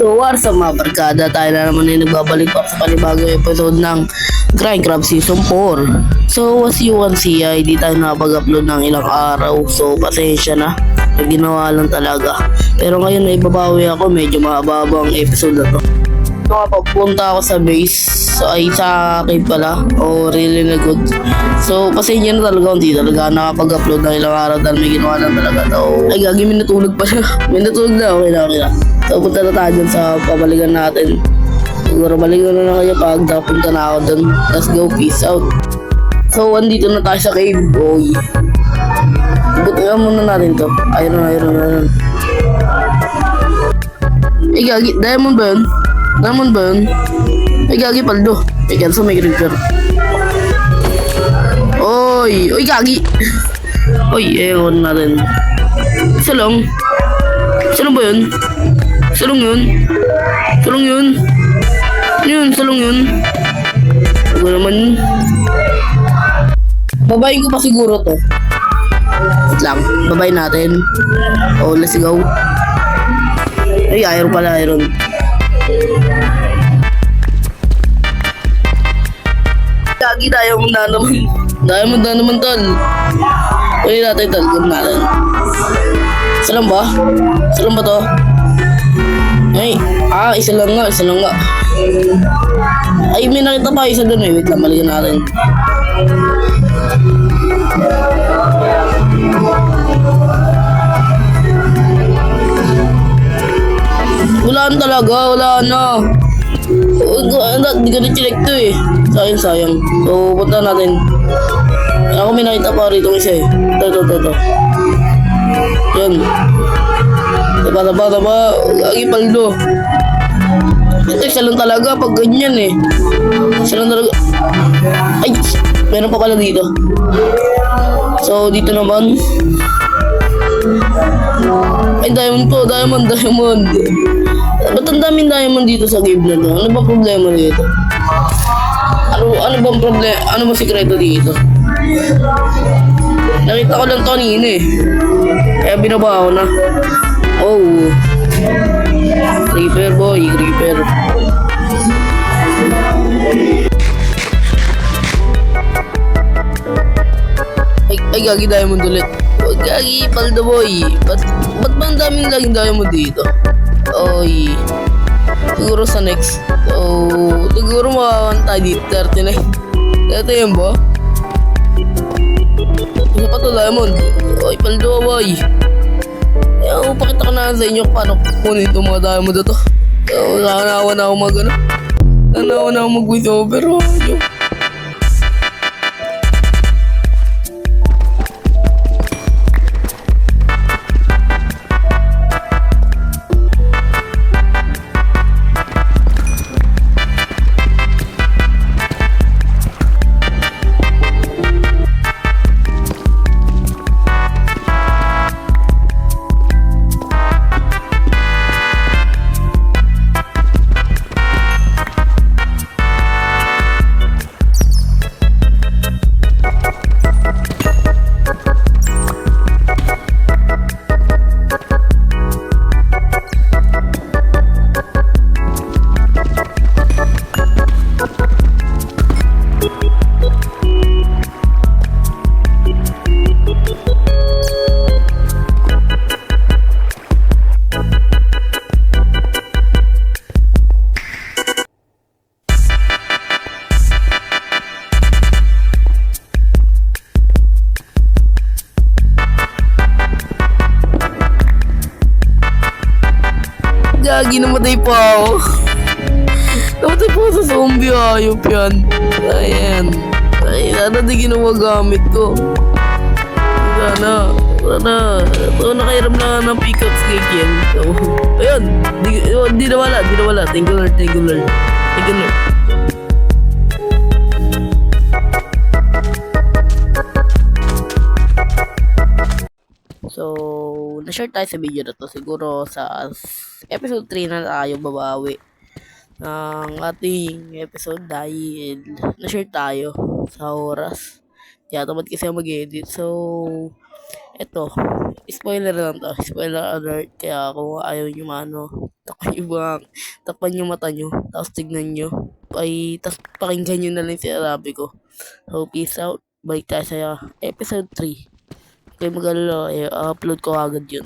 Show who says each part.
Speaker 1: So, what's up mga barkada? Tayo na naman ay nagbabalik pa sa panibagong episode ng Grindcraft Season 4. So, as you can see, ay di tayo nakapag-upload ng ilang araw. So, pasensya na. Ginawa lang talaga. Pero ngayon ay babawi ako. Medyo mahaba ang episode na to. So, pagpunta ako sa base, so, ay sa cave pala. Really na good. So, pasensya na talaga. Hindi talaga nakapag-upload ng ilang araw dahil may ginawa lang talaga. So, ay gagi, may natulog pa siya. May natulog na. Okay na. So, punta na tayo dun sa pabalikan natin. Siguro balikan na kayo pag punta na ako dun. Let's go, peace out. So, andito na tayo sa cave, boy. Butuan muna natin to. Ayun na. Ay, gagi, diamond ba yun? Ay, gagi, paldo. Ay, cancel may creeper. Oy, gagi. Oy, ewan natin. Isa lang ba yun? Salong yun. Salong yun. Huwag naman. Babayin ko pa siguro to. Wait lang. Babayin natin. Oh, let's go. Ay, iron pala. Kagi, diamond na naman tol. Uy natin tol. Good natin. Isa lang ba to? Ay, isa lang nga. Ay, may nakita pa isa dun eh. Wait lang, balikan natin. Wala na. Hindi ko na-check to eh. Sayang. So, punta natin. Ako may nakita pa rito isa eh. Ito. Yan. Taba. Lagi paldo. Ito, isa lang talaga pag ganyan eh. Isa lang talaga. Ay, meron pa pala dito. So, dito naman. Ay, diamond po. Diamond. Ba't ang daming diamond dito sa cave na to? Ano ba problema dito? Ano bang problema? Ano ba sikreto dito? Nakita ko lang to kanina eh. Kaya binaba ko na. Oh. Creeper boy. Ay, gagi diamond ulit. Gagi, palda boy. Ba't ba ang daming laging diamond dito? Oy. Siguro sa next. Oh, siguro makakanta dito. 39. Ito yan ba? Isa pa to diamond. Oy, paldo boy. Pakita ko na sa inyo paano kunin itong mga diamond na to. Nanawa na ako mag-voice over. Gagi, namatay pa ako. Namatay pa ako sa zombie, ayop yan. Ayan. Ay, sana di ginagamit ko. Sana. Ito, nakairam na ng pickups cake yan. So, ayun. Di nawala. Thank you Lord. So, na-share tayo sa video na to. Siguro sa episode 3 na tayo babawi ng ating episode dahil na-share tayo sa oras. Kaya tamad kasi mag-edit. So, Eto, spoiler lang to. Spoiler alert. Kaya kung ayaw nyo takpan yung mata nyo, tapos tignan nyo, tapos pakinggan nyo na lang sinasabi ko. So, peace out. Balik tayo sa episode 3. Kayo mag-alala, upload ko agad yun.